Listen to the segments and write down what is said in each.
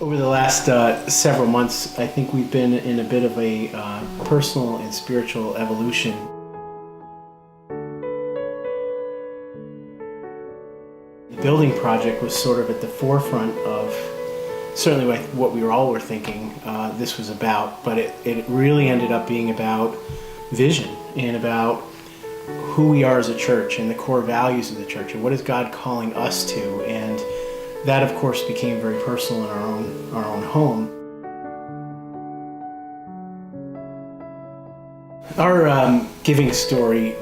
Over the last several months, I think we've been in a bit of a personal and spiritual evolution. The building project was sort of at the forefront of certainly what we all were thinking this was about, but it really ended up being about vision and about who we are as a church and the core values of the church and what is God calling us to. And that, of course, became very personal in our own home. Our giving story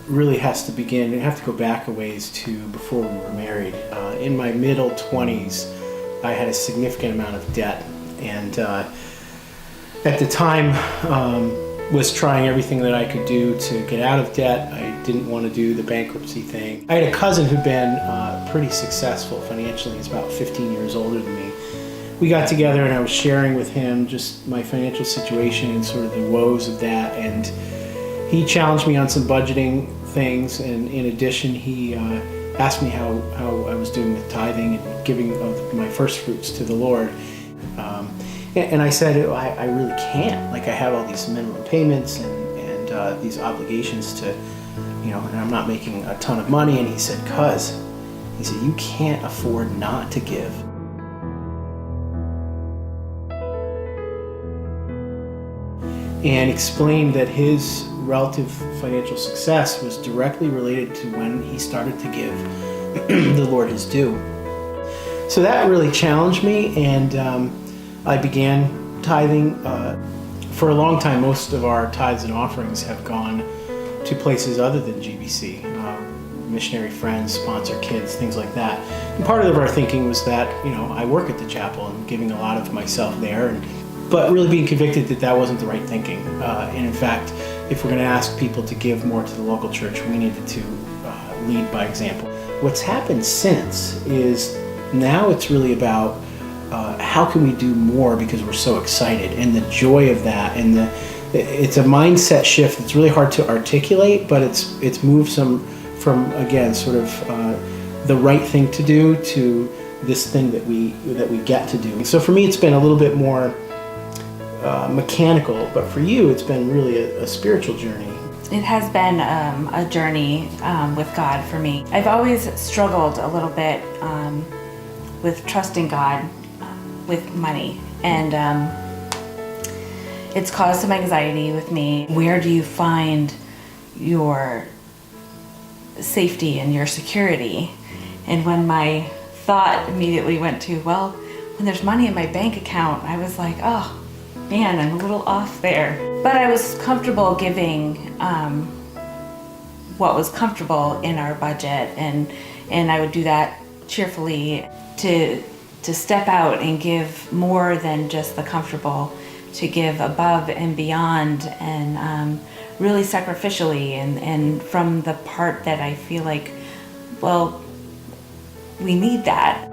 really has to begin, we have to go back a ways to before we were married. In my middle 20s, I had a significant amount of debt, and at the time was trying everything that I could do to get out of debt. I didn't want to do the bankruptcy thing. I had a cousin who'd been pretty successful financially. He's about 15 years older than me. We got together and I was sharing with him just my financial situation and sort of the woes of that, and he challenged me on some budgeting things, and in addition he asked me how I was doing with tithing and giving of my first fruits to the Lord. And I said, I really can't. Like, I have all these minimum payments and these obligations to, and I'm not making a ton of money. And he said, he said, you can't afford not to give. And explained that his relative financial success was directly related to when he started to give the Lord his due. So that really challenged me, and I began tithing. For a long time, most of our tithes and offerings have gone to places other than GBC, missionary friends, sponsor kids, things like that. And part of our thinking was that, I work at the chapel and giving a lot of myself there, but really being convicted that that wasn't the right thinking. And in fact, if we're going to ask people to give more to the local church, we needed to lead by example. What's happened since is now it's really about how can we do more because we're so excited, and the joy of that, and it's a mindset shift that's really hard to articulate, but it's moved from again sort of the right thing to do to this thing that we get to do. So for me, it's been a little bit more mechanical, but for you, it's been really a spiritual journey. It has been a journey with God for me. I've always struggled a little bit with trusting God with money, and it's caused some anxiety with me. Where do you find your safety and your security? And when my thought immediately went to, well, when there's money in my bank account, I was like, oh man, I'm a little off there. But I was comfortable giving what was comfortable in our budget, and I would do that cheerfully. To step out and give more than just the comfortable, to give above and beyond, and really sacrificially, and from the part that I feel like, well, we need that.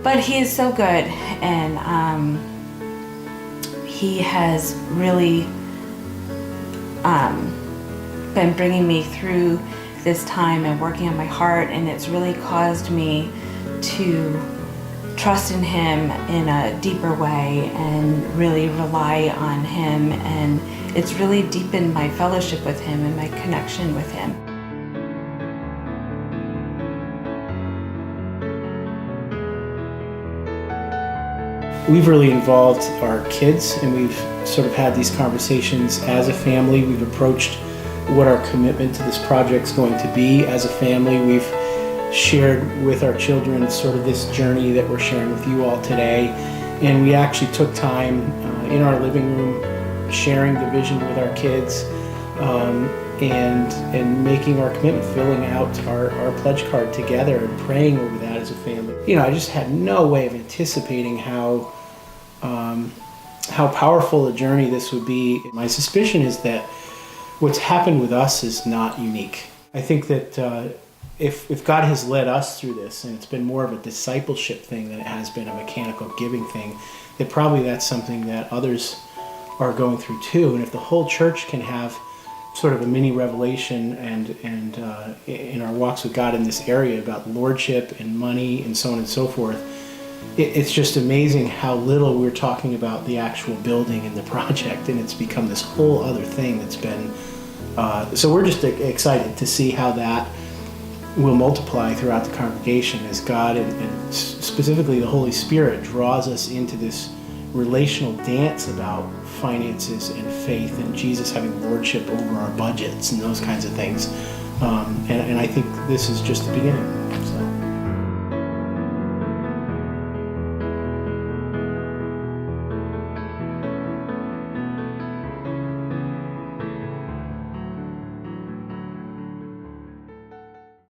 But he is so good, and he has really been bringing me through this time and working on my heart, and it's really caused me to trust in him in a deeper way and really rely on him, and it's really deepened my fellowship with him and my connection with him. We've really involved our kids, and we've sort of had these conversations as a family. We've approached what our commitment to this project is going to be as a family. We've shared with our children sort of this journey that we're sharing with you all today, and we actually took time in our living room sharing the vision with our kids, and making our commitment, filling out our pledge card together and praying over that as a family. I just had no way of anticipating how powerful a journey this would be. My suspicion is that what's happened with us is not unique. I think that if God has led us through this, and it's been more of a discipleship thing than it has been a mechanical giving thing, that probably that's something that others are going through too. And if the whole church can have sort of a mini revelation and in our walks with God in this area about lordship and money and so on and so forth. It's just amazing how little we're talking about the actual building and the project, and it's become this whole other thing that's been. So we're just excited to see how that will multiply throughout the congregation as God and specifically the Holy Spirit draws us into this relational dance about finances and faith and Jesus having lordship over our budgets and those kinds of things. And I think this is just the beginning.